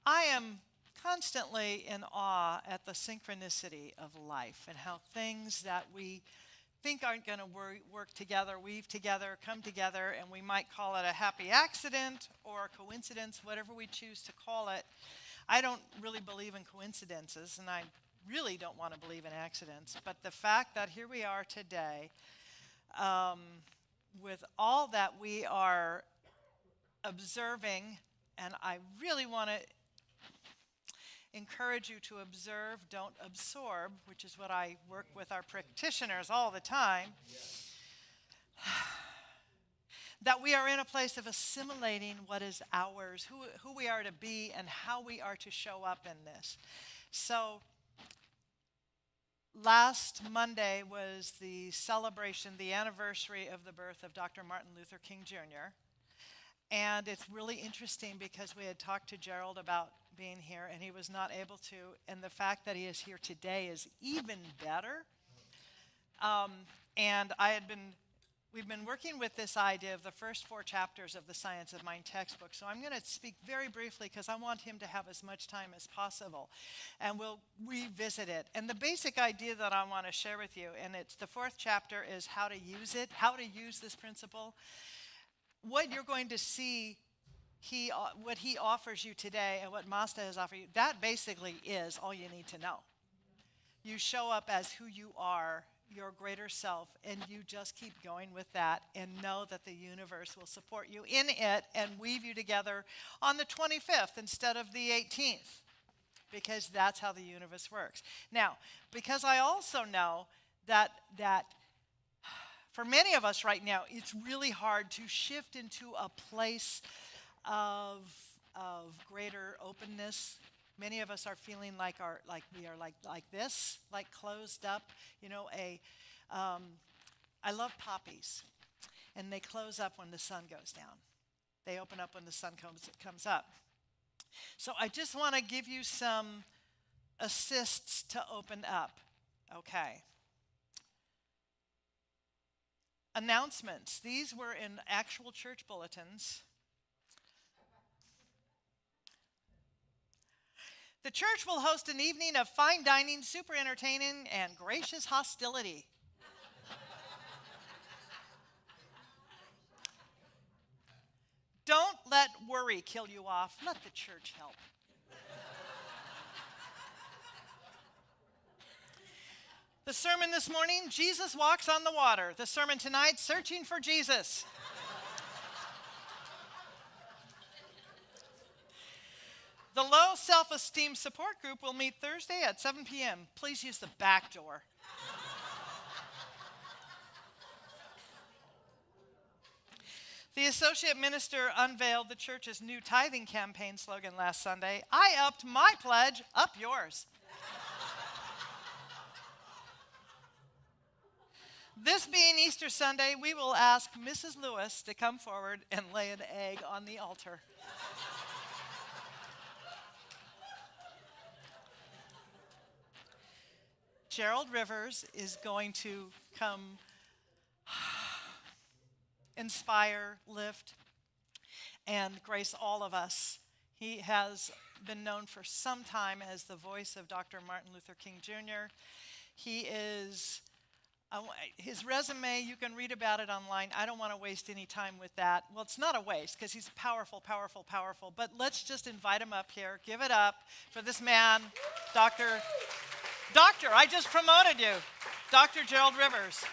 I am constantly in awe at the synchronicity of life and how things that we think aren't going to work together, weave together, come together, and we might call it a happy accident or a coincidence, whatever we choose to call it. I don't really believe in coincidences, and I really don't want to believe in accidents, but the fact that here we are today with all that we are observing, and I really want to encourage you to observe, don't absorb, which is what I work with our practitioners all the time. That we are in a place of assimilating what is ours, who we are to be, and how we are to show up in this. So last Monday was the celebration, the anniversary of the birth of Dr. Martin Luther King Jr., and it's really interesting because we had talked to Gerald about being here, and he was not able to. And the fact that he is here today is even better. And we've been working with this idea of the first 4 chapters of the Science of Mind textbook. So I'm going to speak very briefly because I want him to have as much time as possible. And we'll revisit it. And the basic idea that I want to share with you, and it's the 4th chapter, is how to use it, how to use this principle. What you're going to see, what he offers you today and what Masta has offered you, that basically is all you need to know. You show up as who you are, your greater self, and you just keep going with that and know that the universe will support you in it and weave you together on the 25th instead of the 18th, because that's how the universe works. Now, because I also know that for many of us right now, it's really hard to shift into a place of greater openness. Many of us are feeling like we are like this, like closed up. You know, I love poppies, and they close up when the sun goes down. They open up when the sun comes up. So I just want to give you some assists to open up. Okay. Announcements. These were in actual church bulletins. The church will host an evening of fine dining, super entertaining, and gracious hostility. Don't let worry kill you off. Let the church help. The sermon this morning, Jesus walks on the water. The sermon tonight, searching for Jesus. The low self-esteem support group will meet Thursday at 7 p.m. Please use the back door. The associate minister unveiled the church's new tithing campaign slogan last Sunday. I upped my pledge, up yours. This being Easter Sunday, we will ask Mrs. Lewis to come forward and lay an egg on the altar. Gerald Rivers is going to come inspire, lift, and grace all of us. He has been known for some time as the voice of Dr. Martin Luther King Jr. He is... his resume, you can read about it online. I don't want to waste any time with that. Well, it's not a waste because he's powerful, powerful, powerful. But let's just invite him up here. Give it up for this man, Doctor, I just promoted you, Dr. Gerald Rivers.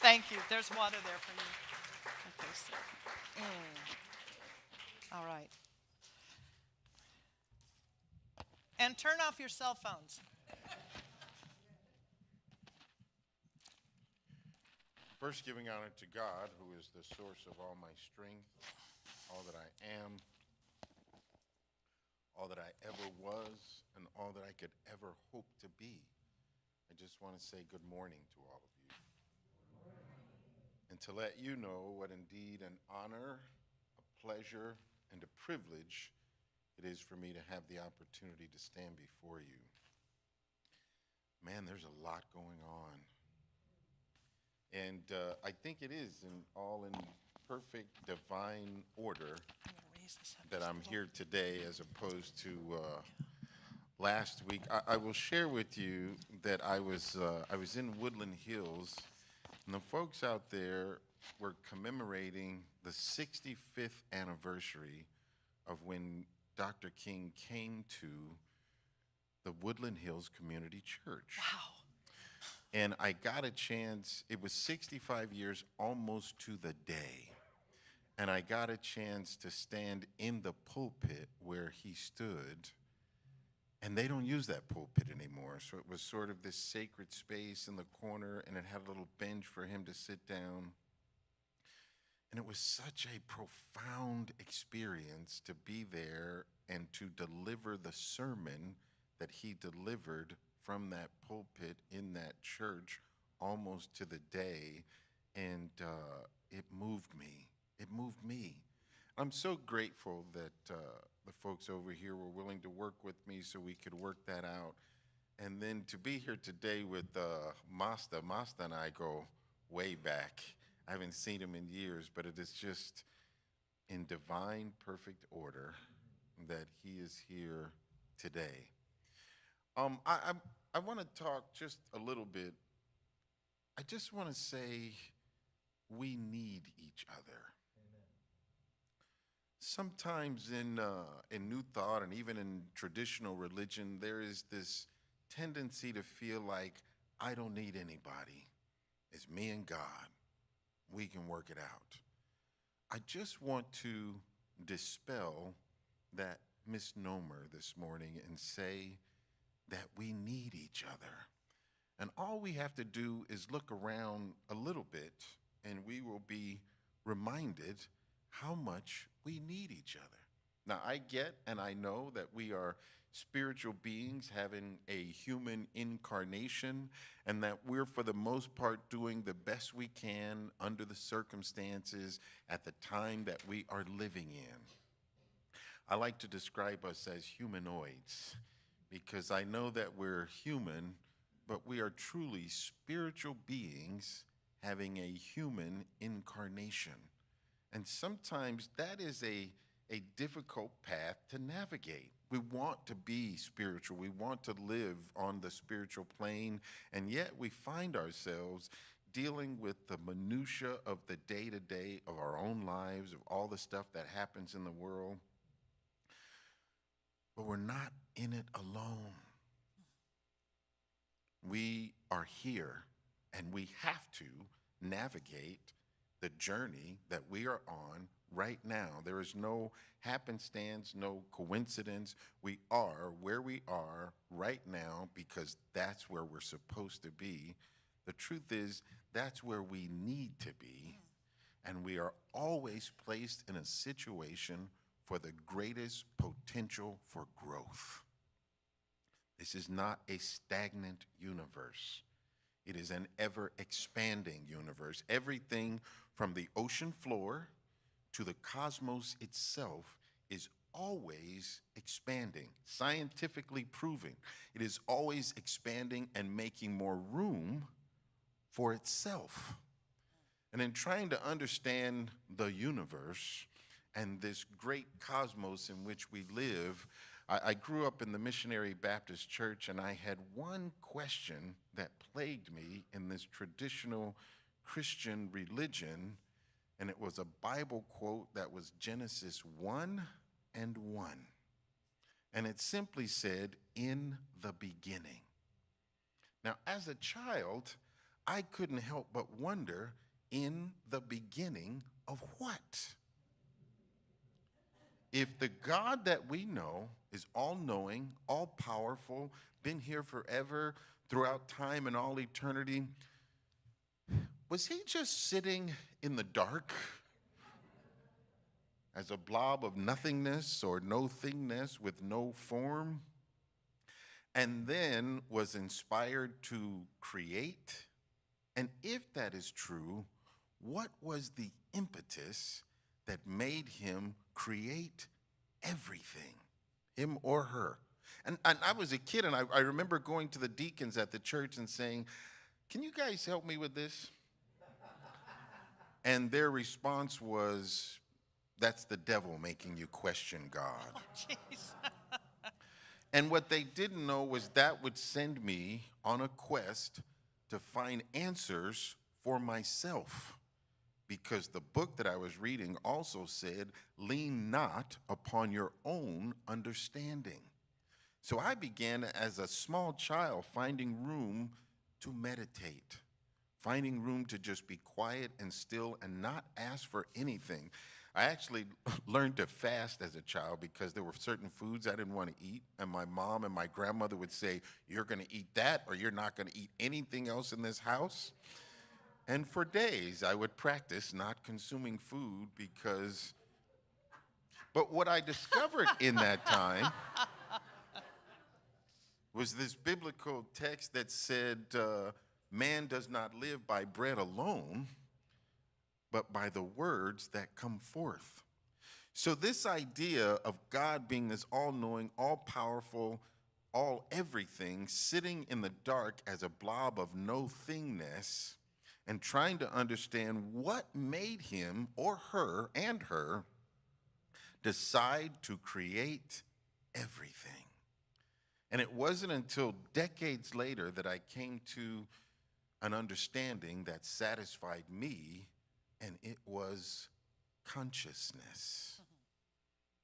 Thank you. There's water there for you. Okay, sir. All right. And turn off your cell phones. First, giving honor to God, who is the source of all my strength, all that I am, all that I ever was, and all that I could ever hope to be. I just want to say good morning to all of you. And to let you know what indeed an honor, a pleasure, and a privilege it is for me to have the opportunity to stand before you. Man, there's a lot going on. And I think it is all in perfect divine order I'm going to raise this up that just a I'm little. here today as opposed to last week. I will share with you that I was in Woodland Hills, and the folks out there were commemorating the 65th anniversary of when Dr. King came to the Woodland Hills Community Church. Wow. And I got a chance, it was 65 years almost to the day. And I got a chance to stand in the pulpit where he stood. And they don't use that pulpit anymore. So it was sort of this sacred space in the corner, and it had a little bench for him to sit down. And it was such a profound experience to be there and to deliver the sermon that he delivered from that pulpit in that church almost to the day. And it moved me. It moved me. I'm so grateful that the folks over here were willing to work with me so we could work that out. And then to be here today with Masta. Masta and I go way back. I haven't seen him in years, but it is just in divine, perfect order that he is here today. I want to talk just a little bit. I just want to say we need each other. Sometimes in New Thought and even in traditional religion, there is this tendency to feel like I don't need anybody. It's me and God. We can work it out. I just want to dispel that misnomer this morning and say that we need each other. And all we have to do is look around a little bit and we will be reminded how much we need each other. Now, I get and I know that we are spiritual beings having a human incarnation, and that we're, for the most part, doing the best we can under the circumstances at the time that we are living in. I like to describe us as humanoids because I know that we're human, but we are truly spiritual beings having a human incarnation. And sometimes that is a difficult path to navigate. We want to be spiritual. We want to live on the spiritual plane, and yet we find ourselves dealing with the minutia of the day-to-day of our own lives, of all the stuff that happens in the world. But we're not in it alone. We are here, and we have to navigate the journey that we are on right now. There is no happenstance, no coincidence. We are where we are right now because that's where we're supposed to be. The truth is, that's where we need to be. And we are always placed in a situation for the greatest potential for growth. This is not a stagnant universe. It is an ever-expanding universe. Everything from the ocean floor to the cosmos itself is always expanding, scientifically proven. It is always expanding and making more room for itself. And in trying to understand the universe and this great cosmos in which we live, I grew up in the Missionary Baptist Church, and I had one question that plagued me in this traditional Christian religion, and it was a Bible quote that was Genesis 1:1. And it simply said, "In the beginning." Now, as a child, I couldn't help but wonder, in the beginning of what? If the God that we know is all-knowing, all-powerful, been here forever, throughout time and all eternity, was he just sitting in the dark as a blob of nothingness or no thingness with no form, and then was inspired to create? And if that is true, what was the impetus that made him create everything, him or her? And I was a kid, and I remember going to the deacons at the church and saying, "Can you guys help me with this?" And their response was, that's the devil making you question God. Oh, jeez. And what they didn't know was that would send me on a quest to find answers for myself. Because the book that I was reading also said, lean not upon your own understanding. So I began as a small child finding room to meditate, finding room to just be quiet and still and not ask for anything. I actually learned to fast as a child because there were certain foods I didn't want to eat. And my mom and my grandmother would say, you're going to eat that or you're not going to eat anything else in this house. And for days, I would practice not consuming food because, but what I discovered in that time was this biblical text that said, man does not live by bread alone, but by the words that come forth. So this idea of God being this all-knowing, all-powerful, all everything, sitting in the dark as a blob of no thingness, and trying to understand what made him or her and her decide to create everything. And it wasn't until decades later that I came to an understanding that satisfied me, and it was consciousness.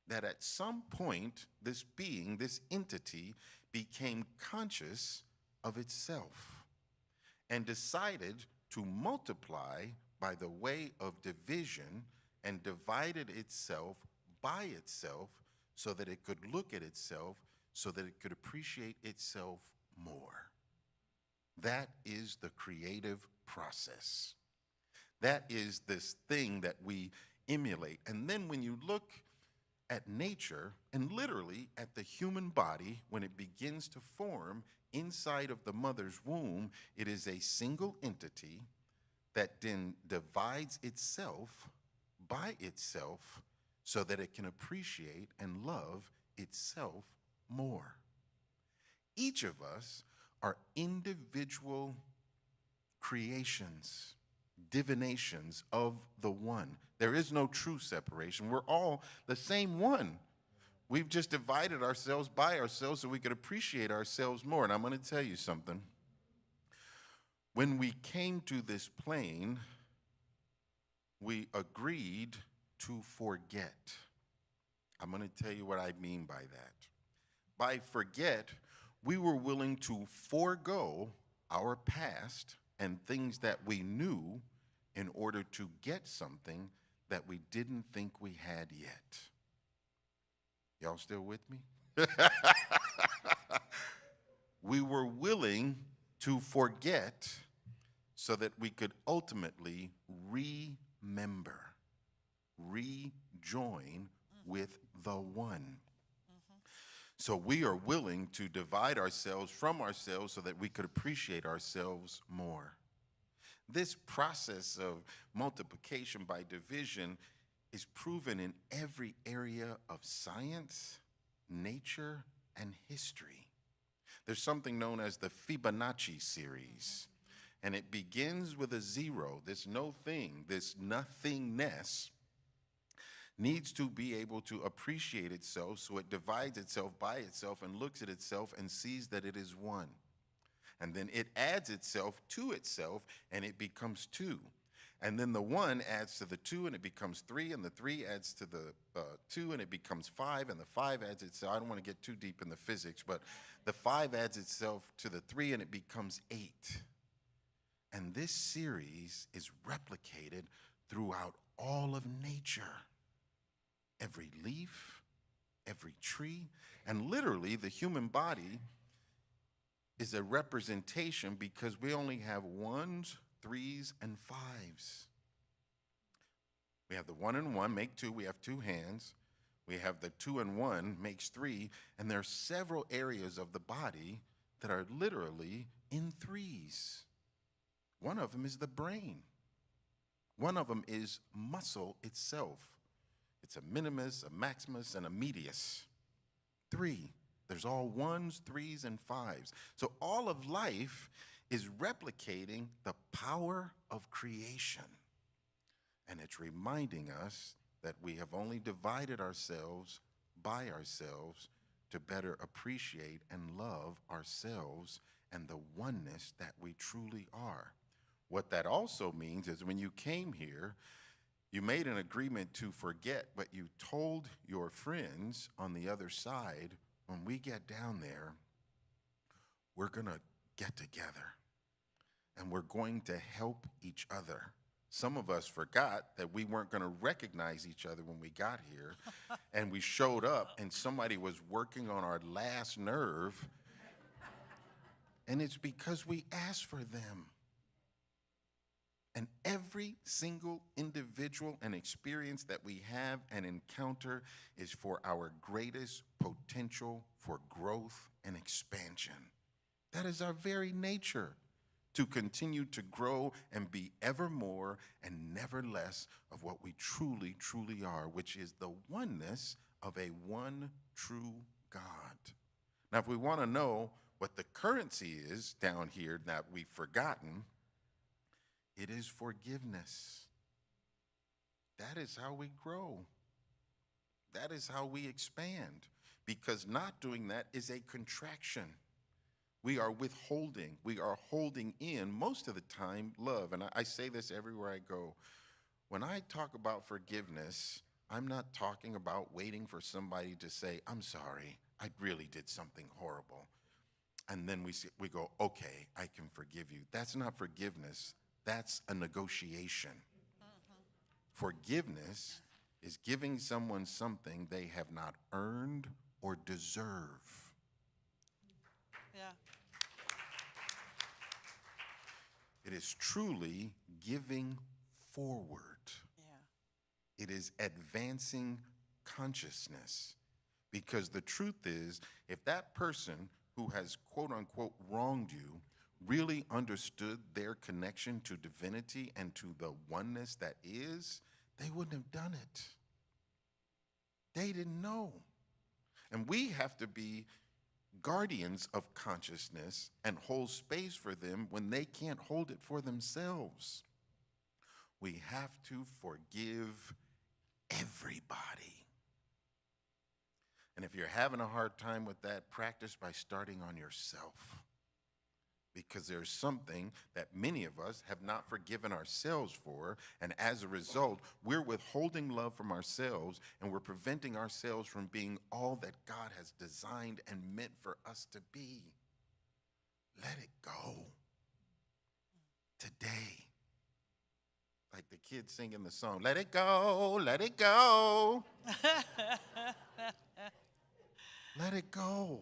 That at some point, this being, this entity, became conscious of itself and decided to multiply by the way of division and divided itself by itself so that it could look at itself, so that it could appreciate itself more. That is the creative process. That is this thing that we emulate. And then when you look at nature and literally at the human body, when it begins to form inside of the mother's womb, it is a single entity that then divides itself by itself so that it can appreciate and love itself more. Each of us are individual creations, divinations of the one. There is no true separation. We're all the same one. We've just divided ourselves by ourselves so we could appreciate ourselves more. And I'm going to tell you something. When we came to this plane, we agreed to forget. I'm going to tell you what I mean by that. By forget, we were willing to forego our past and things that we knew in order to get something that we didn't think we had yet. Y'all still with me? We were willing to forget so that we could ultimately remember, rejoin with the one. So we are willing to divide ourselves from ourselves so that we could appreciate ourselves more. This process of multiplication by division is proven in every area of science, nature, and history. There's something known as the Fibonacci series, and it begins with a zero. This no thing, this nothingness needs to be able to appreciate itself, so it divides itself by itself and looks at itself and sees that it is one. And then it adds itself to itself, and it becomes two. And then the one adds to the two, and it becomes three, and the three adds to the two, and it becomes five, and the five adds itself. I don't want to get too deep in the physics, but the five adds itself to the three, and it becomes eight. And this series is replicated throughout all of nature. Every leaf, every tree, and literally the human body is a representation because we only have ones, threes, and fives. We have the one and one, make two, we have two hands. We have the two and one, makes three, and there are several areas of the body that are literally in threes. One of them is the brain. One of them is muscle itself. It's a minimus, a maximus, and a medius. Three. There's all ones, threes, and fives. So all of life is replicating the power of creation. And it's reminding us that we have only divided ourselves by ourselves to better appreciate and love ourselves and the oneness that we truly are. What that also means is when you came here, you made an agreement to forget, but you told your friends on the other side, when we get down there, we're going to get together and we're going to help each other. Some of us forgot that we weren't going to recognize each other when we got here, and we showed up and somebody was working on our last nerve, and it's because we asked for them. And every single individual and experience that we have and encounter is for our greatest potential for growth and expansion. That is our very nature, to continue to grow and be ever more and never less of what we truly, truly are, which is the oneness of a one true God. Now, if we want to know what the currency is down here that we've forgotten, it is forgiveness. That is how we grow. That is how we expand, because not doing that is a contraction. We are withholding. We are holding in, most of the time, love. And I say this everywhere I go. When I talk about forgiveness, I'm not talking about waiting for somebody to say, I'm sorry, I really did something horrible. And then we go, okay, I can forgive you. That's not forgiveness. That's a negotiation. Forgiveness is giving someone something they have not earned or deserve. Yeah. It is truly giving forward. Yeah. It is advancing consciousness. Because the truth is, if that person who has quote unquote wronged you really understood their connection to divinity and to the oneness that is, they wouldn't have done it. They didn't know. And we have to be guardians of consciousness and hold space for them when they can't hold it for themselves. We have to forgive everybody. And if you're having a hard time with that, practice by starting on yourself. Because there's something that many of us have not forgiven ourselves for, and as a result, we're withholding love from ourselves, and we're preventing ourselves from being all that God has designed and meant for us to be. Let it go. Today. Like the kids singing the song, let it go, let it go. Let it go.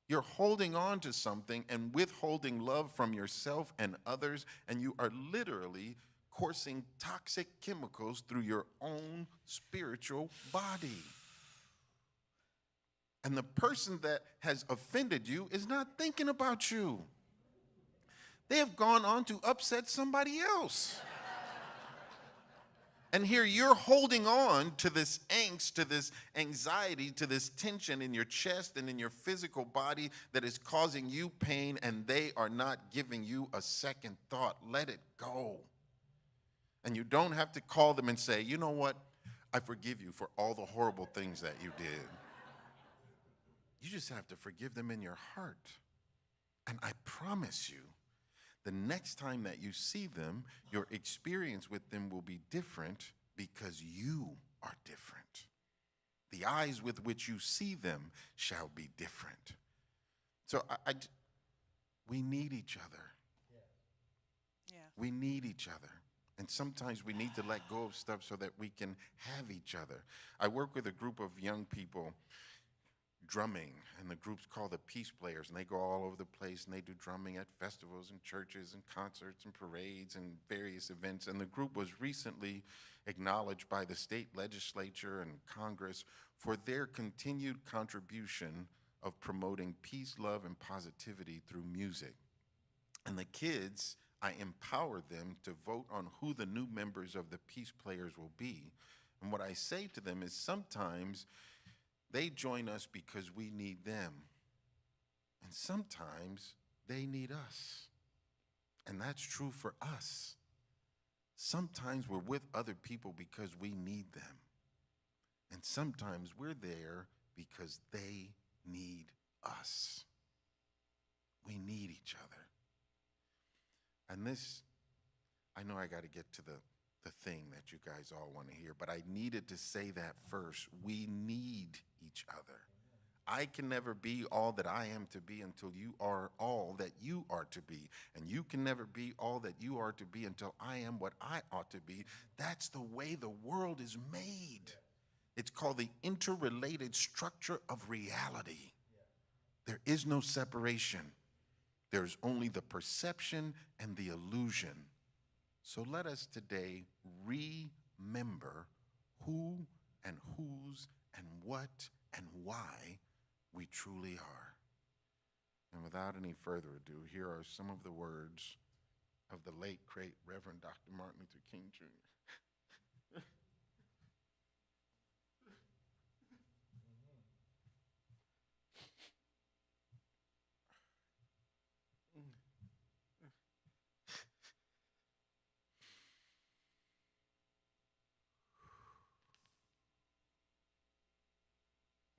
You're holding on to something and withholding love from yourself and others, and you are literally coursing toxic chemicals through your own spiritual body. And the person that has offended you is not thinking about you. They have gone on to upset somebody else. And here you're holding on to this angst, to this anxiety, to this tension in your chest and in your physical body that is causing you pain, and they are not giving you a second thought. Let it go. And you don't have to call them and say, you know what? I forgive you for all the horrible things that you did. You just have to forgive them in your heart. And I promise you, the next time that you see them, your experience with them will be different because you are different. The eyes with which you see them shall be different. So we need each other. Yeah. We need each other. And sometimes we need to let go of stuff so that we can have each other. I work with a group of young people drumming, and the group's called the Peace Players, and they go all over the place, and they do drumming at festivals and churches and concerts and parades and various events. And the group was recently acknowledged by the state legislature and Congress for their continued contribution of promoting peace, love, and positivity through music. And the kids, I empower them to vote on who the new members of the Peace Players will be. And what I say to them is sometimes they join us because we need them. And sometimes they need us. And that's true for us. Sometimes we're with other people because we need them. And sometimes we're there because they need us. We need each other. And this, I know I got to get to the thing that you guys all want to hear, but I needed to say that first. We need each other. I can never be all that I am to be until you are all that you are to be. And you can never be all that you are to be until I am what I ought to be. That's the way the world is made. It's called the interrelated structure of reality. There is no separation. There's only the perception and the illusion. So let us today remember who and whose and what and why we truly are. And without any further ado, here are some of the words of the late, great Reverend Dr. Martin Luther King Jr.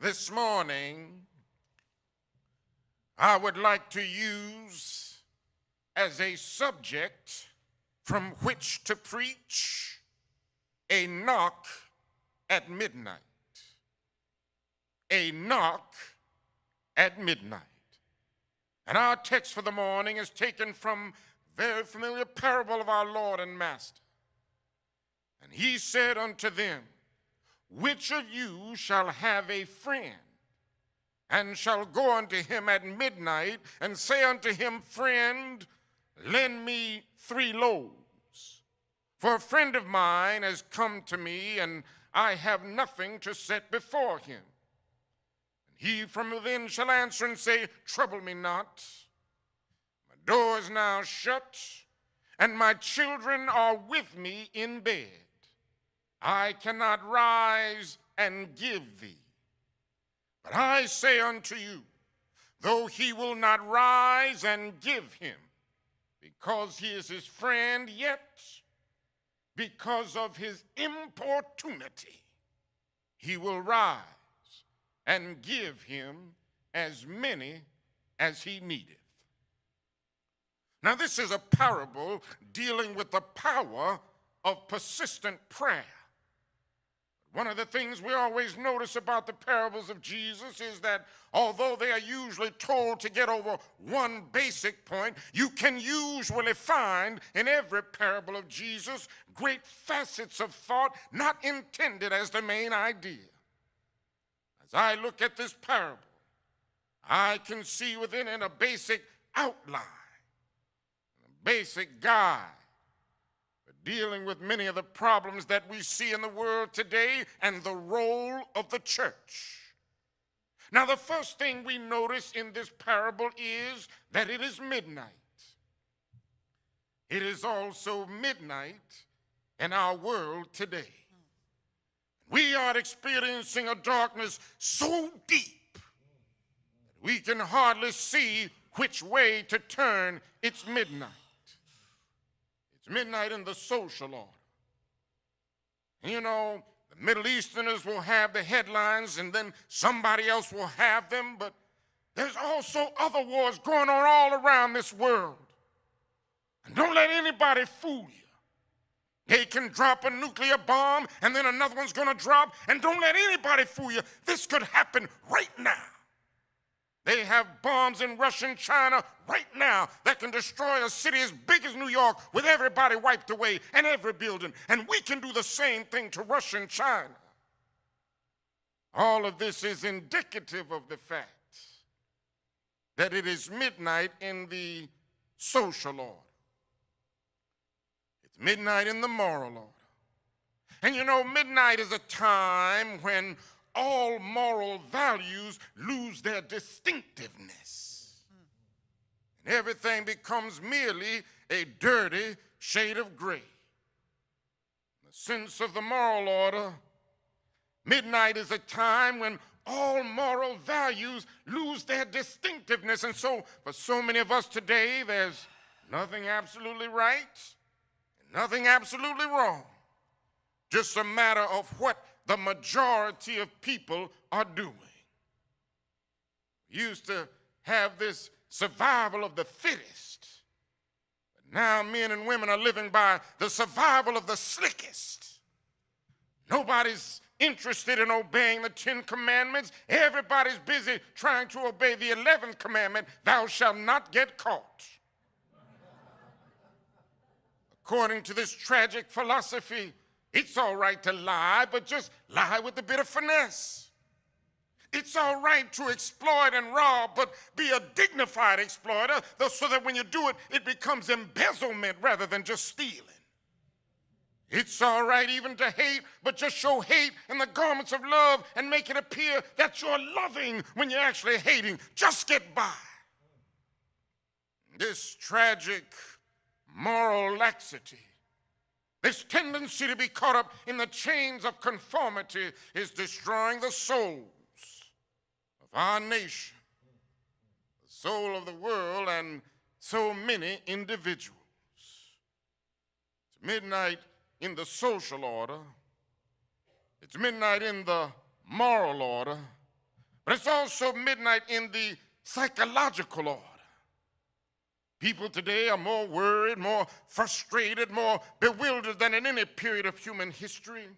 This morning, I would like to use as a subject from which to preach a knock at midnight. A knock at midnight. And our text for the morning is taken from a very familiar parable of our Lord and Master. And he said unto them, which of you shall have a friend, and shall go unto him at midnight, and say unto him, friend, lend me 3 loaves? For a friend of mine has come to me, and I have nothing to set before him. And he from within shall answer and say, trouble me not. My door is now shut, and my children are with me in bed. I cannot rise and give thee. But I say unto you, though he will not rise and give him, because he is his friend, yet because of his importunity, he will rise and give him as many as he needeth. Now, this is a parable dealing with the power of persistent prayer. One of the things we always notice about the parables of Jesus is that although they are usually told to get over one basic point, you can usually find in every parable of Jesus great facets of thought not intended as the main idea. As I look at this parable, I can see within it a basic outline, a basic guide, dealing with many of the problems that we see in the world today and the role of the church. Now, the first thing we notice in this parable is that it is midnight. It is also midnight in our world today. We are experiencing a darkness so deep that we can hardly see which way to turn. It's midnight. Midnight in the social order. You know, the Middle Easterners will have the headlines and then somebody else will have them, but there's also other wars going on all around this world. And don't let anybody fool you. They can drop a nuclear bomb and then another one's going to drop, and don't let anybody fool you. This could happen right now. They have bombs in Russia and China right now that can destroy a city as big as New York with everybody wiped away and every building. And we can do the same thing to Russia and China. All of this is indicative of the fact that it is midnight in the social order. It's midnight in the moral order. And you know, midnight is a time when all moral values lose their distinctiveness. And everything becomes merely a dirty shade of gray. In the sense of the moral order, midnight is a time when all moral values lose their distinctiveness. And so, for so many of us today, there's nothing absolutely right Nothing absolutely wrong. Just a matter of what the majority of people are doing. We used to have this survival of the fittest. But now men and women are living by the survival of the slickest. Nobody's interested in obeying the 10 commandments. Everybody's busy trying to obey the 11th commandment, thou shalt not get caught. According to this tragic philosophy, it's all right to lie, but just lie with a bit of finesse. It's all right to exploit and rob, but be a dignified exploiter, so that when you do it, it becomes embezzlement rather than just stealing. It's all right even to hate, but just show hate in the garments of love and make it appear that you're loving when you're actually hating. Just get by. This tragic moral laxity, this tendency to be caught up in the chains of conformity is destroying the souls of our nation, the soul of the world, and so many individuals. It's midnight in the social order. It's midnight in the moral order, but it's also midnight in the psychological order. People today are more worried, more frustrated, more bewildered than in any period of human history.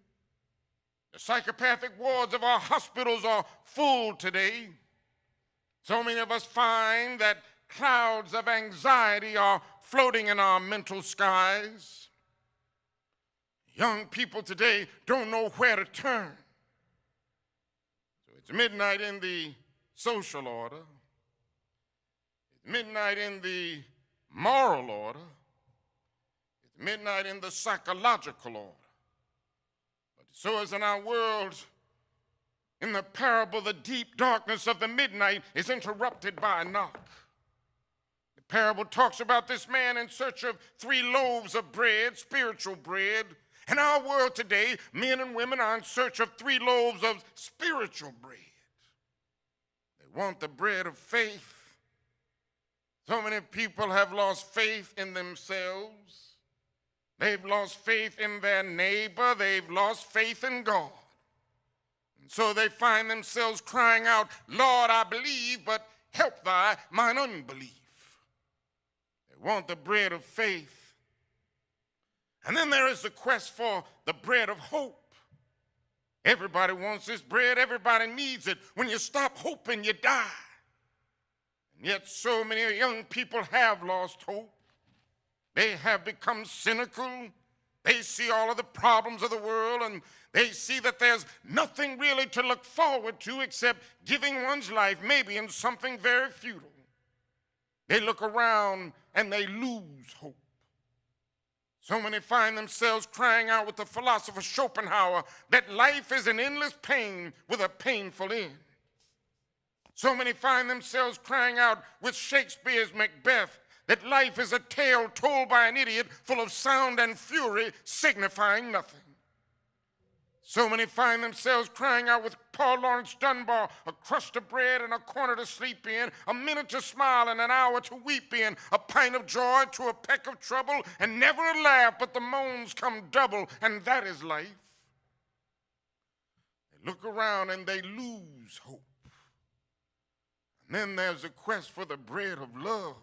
The psychopathic wards of our hospitals are full today. So many of us find that clouds of anxiety are floating in our mental skies. Young people today don't know where to turn. So it's midnight in the social order. It's midnight in the moral order. It's midnight in the psychological order. But so is in our world. In the parable, the deep darkness of the midnight is interrupted by a knock. The parable talks about this man in search of 3 loaves of bread, spiritual bread. In our world today, men and women are in search of 3 loaves of spiritual bread. They want the bread of faith. So many people have lost faith in themselves. They've lost faith in their neighbor. They've lost faith in God. And so they find themselves crying out, Lord, I believe, but help thy mine unbelief. They want the bread of faith. And then there is the quest for the bread of hope. Everybody wants this bread. Everybody needs it. When you stop hoping, you die. And yet so many young people have lost hope. They have become cynical. They see all of the problems of the world, and they see that there's nothing really to look forward to except giving one's life maybe in something very futile. They look around and they lose hope. So many find themselves crying out with the philosopher Schopenhauer that life is an endless pain with a painful end. So many find themselves crying out with Shakespeare's Macbeth that life is a tale told by an idiot full of sound and fury signifying nothing. So many find themselves crying out with Paul Laurence Dunbar, a crust of bread and a corner to sleep in, a minute to smile and an hour to weep in, a pint of joy to a peck of trouble, and never a laugh, but the moans come double, and that is life. They look around and they lose hope. And then there's a quest for the bread of love.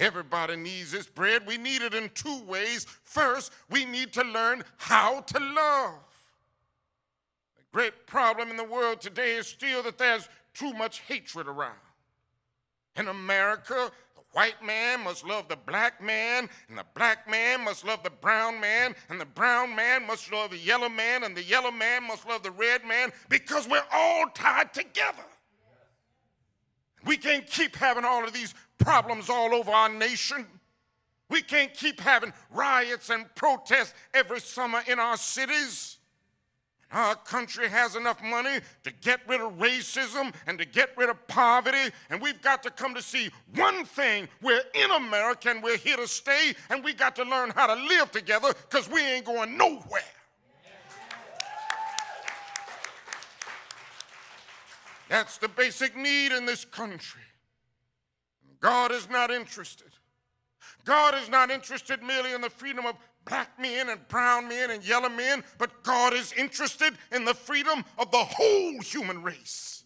Everybody needs this bread. We need it in 2 ways. First, we need to learn how to love. The great problem in the world today is still that there's too much hatred around. In America, the white man must love the black man, and the black man must love the brown man, and the brown man must love the yellow man, and the yellow man must love the red man, because we're all tied together. We can't keep having all of these problems all over our nation. We can't keep having riots and protests every summer in our cities. And our country has enough money to get rid of racism and to get rid of poverty, and we've got to come to see one thing: we're in America and we're here to stay, and we got to learn how to live together, because we ain't going nowhere. That's the basic need in this country. God is not interested. God is not interested merely in the freedom of black men and brown men and yellow men, but God is interested in the freedom of the whole human race.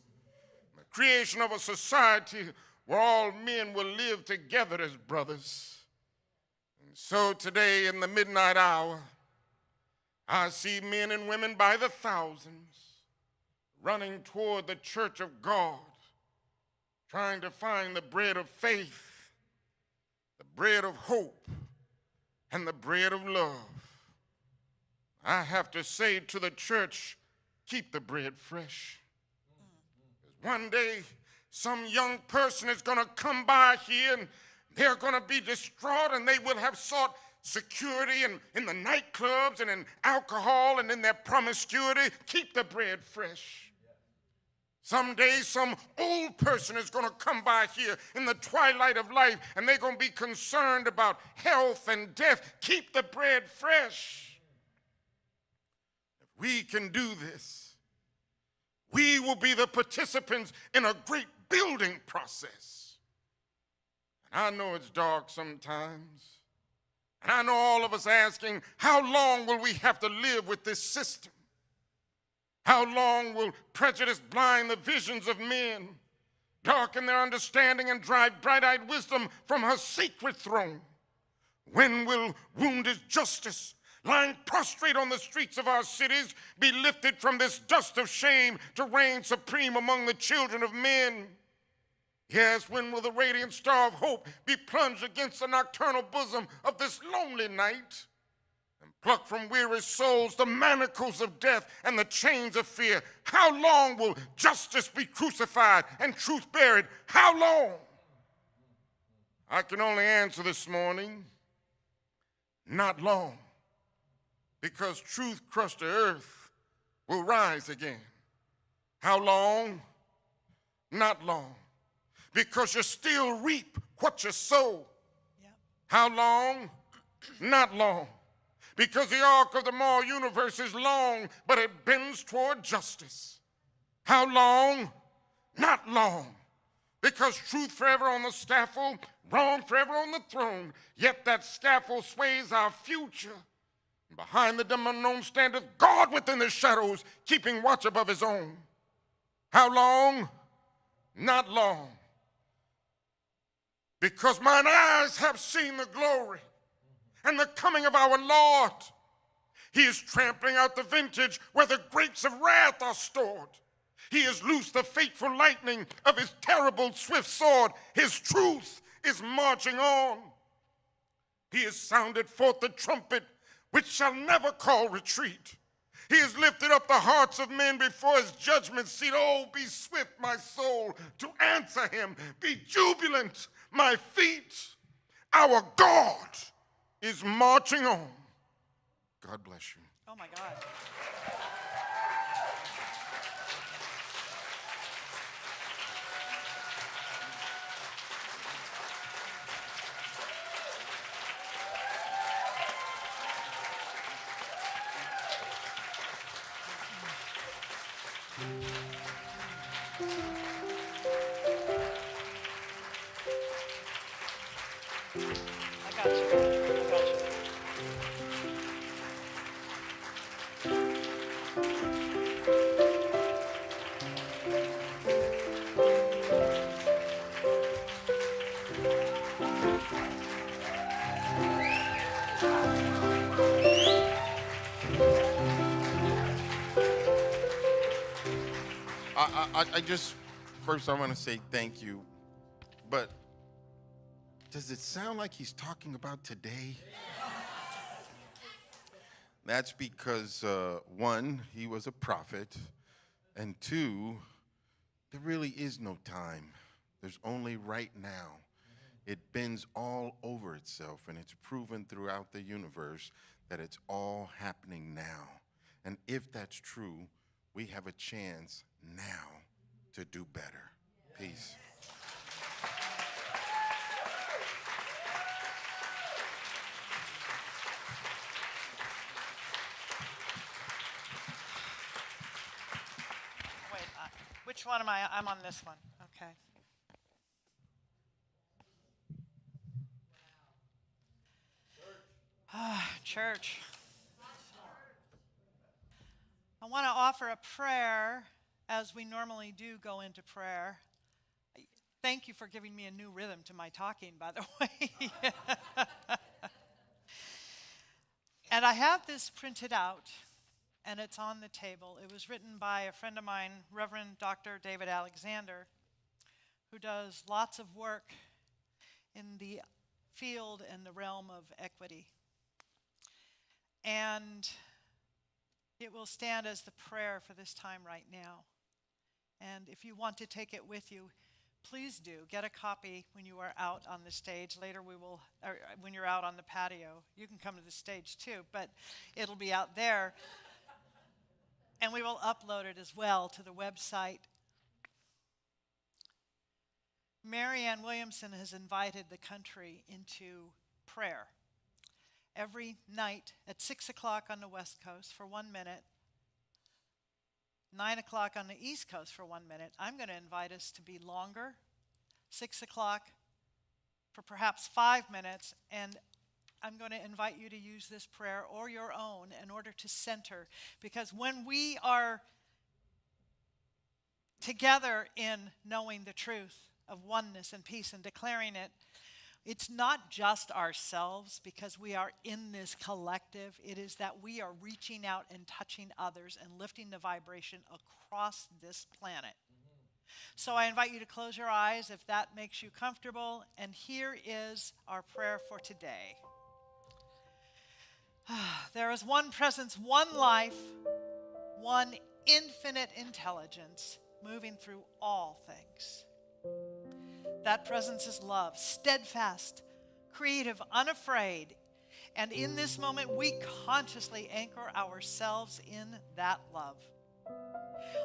The creation of a society where all men will live together as brothers. And so today in the midnight hour, I see men and women by the thousands running toward the church of God, trying to find the bread of faith, the bread of hope, and the bread of love. I have to say to the church, keep the bread fresh. One day, some young person is going to come by here and they're going to be distraught and they will have sought security in the nightclubs and in alcohol and in their promiscuity. Keep the bread fresh. Someday, some old person is going to come by here in the twilight of life, and they're going to be concerned about health and death. Keep the bread fresh. If we can do this, we will be the participants in a great building process. And I know it's dark sometimes, and I know all of us asking, how long will we have to live with this system? How long will prejudice blind the visions of men, darken their understanding, and drive bright-eyed wisdom from her sacred throne? When will wounded justice, lying prostrate on the streets of our cities, be lifted from this dust of shame to reign supreme among the children of men? Yes, when will the radiant star of hope be plunged against the nocturnal bosom of this lonely night? Pluck from weary souls the manacles of death and the chains of fear. How long will justice be crucified and truth buried? How long? I can only answer this morning, not long, because truth crushed to earth will rise again. How long? Not long, because you still reap what you sow. Yep. How long? Not long. Because the arc of the moral universe is long, but it bends toward justice. How long? Not long. Because truth forever on the scaffold, wrong forever on the throne, yet that scaffold sways our future. And behind the dim unknown standeth God within the shadows, keeping watch above his own. How long? Not long. Because mine eyes have seen the glory and the coming of our Lord. He is trampling out the vintage where the grapes of wrath are stored. He has loosed the fateful lightning of his terrible swift sword. His truth is marching on. He has sounded forth the trumpet which shall never call retreat. He has lifted up the hearts of men before his judgment seat. Oh, be swift, my soul, to answer him. Be jubilant, my feet. Our God is marching on. God bless you. Oh my God. I got you. I got you. First I want to say thank you, but does it sound like he's talking about today? That's because, one, he was a prophet, and two, there really is no time. There's only right now. It bends all over itself, and it's proven throughout the universe that it's all happening now. And if that's true, we have a chance now to do better. Peace. Wait, which one am I? I'm on this one. Okay. church. I want to offer a prayer as we normally do go into prayer. Thank you for giving me a new rhythm to my talking, by the way. And I have this printed out, and it's on the table. It was written by a friend of mine, Reverend Dr. David Alexander, who does lots of work in the field and the realm of equity. And it will stand as the prayer for this time right now. And if you want to take it with you, please do. Get a copy when you are out on the stage. Later we will, or when you're out on the patio. You can come to the stage too, but it'll be out there. And we will upload it as well to the website. Marianne Williamson has invited the country into prayer. Every night at 6 o'clock on the West Coast for 1 minute, 9 o'clock on the East Coast for 1 minute. I'm going to invite us to be longer, 6 o'clock for perhaps 5 minutes, and I'm going to invite you to use this prayer or your own in order to center, because when we are together in knowing the truth of oneness and peace and declaring it, it's not just ourselves, because we are in this collective. It is that we are reaching out and touching others and lifting the vibration across this planet. So I invite you to close your eyes if that makes you comfortable. And here is our prayer for today. There is one presence, one life, one infinite intelligence moving through all things. That presence is love, steadfast, creative, unafraid. And in this moment, we consciously anchor ourselves in that love.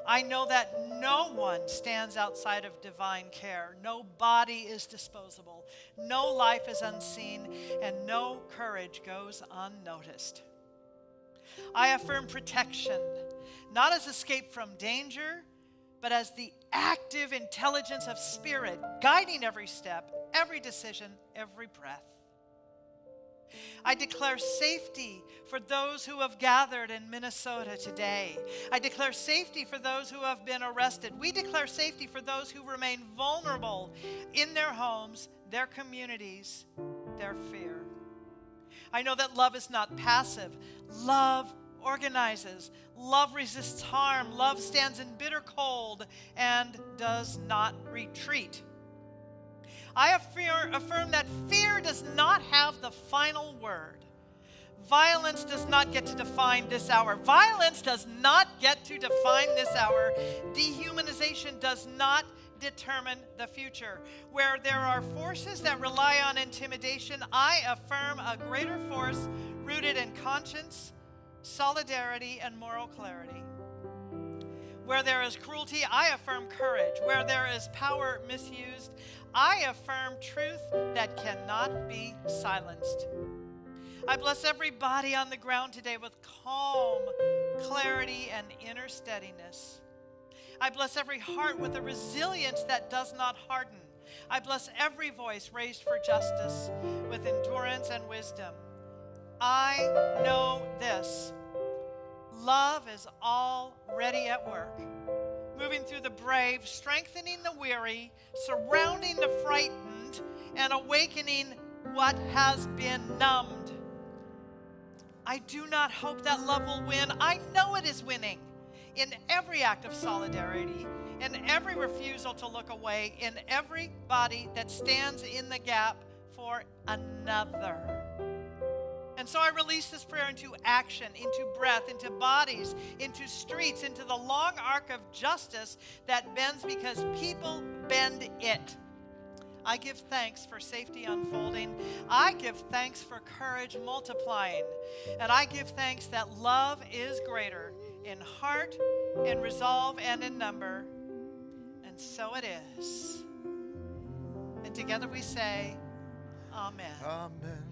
I know that no one stands outside of divine care. No body is disposable. No life is unseen, and no courage goes unnoticed. I affirm protection, not as escape from danger, but as the active intelligence of spirit guiding every step, every decision, every breath. I declare safety for those who have gathered in Minnesota today. I declare safety for those who have been arrested. We declare safety for those who remain vulnerable in their homes, their communities, their fear. I know that love is not passive. Love organizes. Love resists harm. Love stands in bitter cold and does not retreat. I affirm that fear does not have the final word. Violence does not get to define this hour. Violence does not get to define this hour. Dehumanization does not determine the future. Where there are forces that rely on intimidation, I affirm a greater force rooted in conscience, solidarity, and moral clarity. Where there is cruelty, I affirm courage. Where there is power misused, I affirm truth that cannot be silenced. I bless every body on the ground today with calm, clarity, and inner steadiness. I bless every heart with a resilience that does not harden. I bless every voice raised for justice with endurance and wisdom. I know this. Love is already at work, moving through the brave, strengthening the weary, surrounding the frightened, and awakening what has been numbed. I do not hope that love will win. I know it is winning in every act of solidarity, in every refusal to look away, in every body that stands in the gap for another. And so I release this prayer into action, into breath, into bodies, into streets, into the long arc of justice that bends because people bend it. I give thanks for safety unfolding. I give thanks for courage multiplying. And I give thanks that love is greater in heart, in resolve, and in number. And so it is. And together we say, Amen. Amen.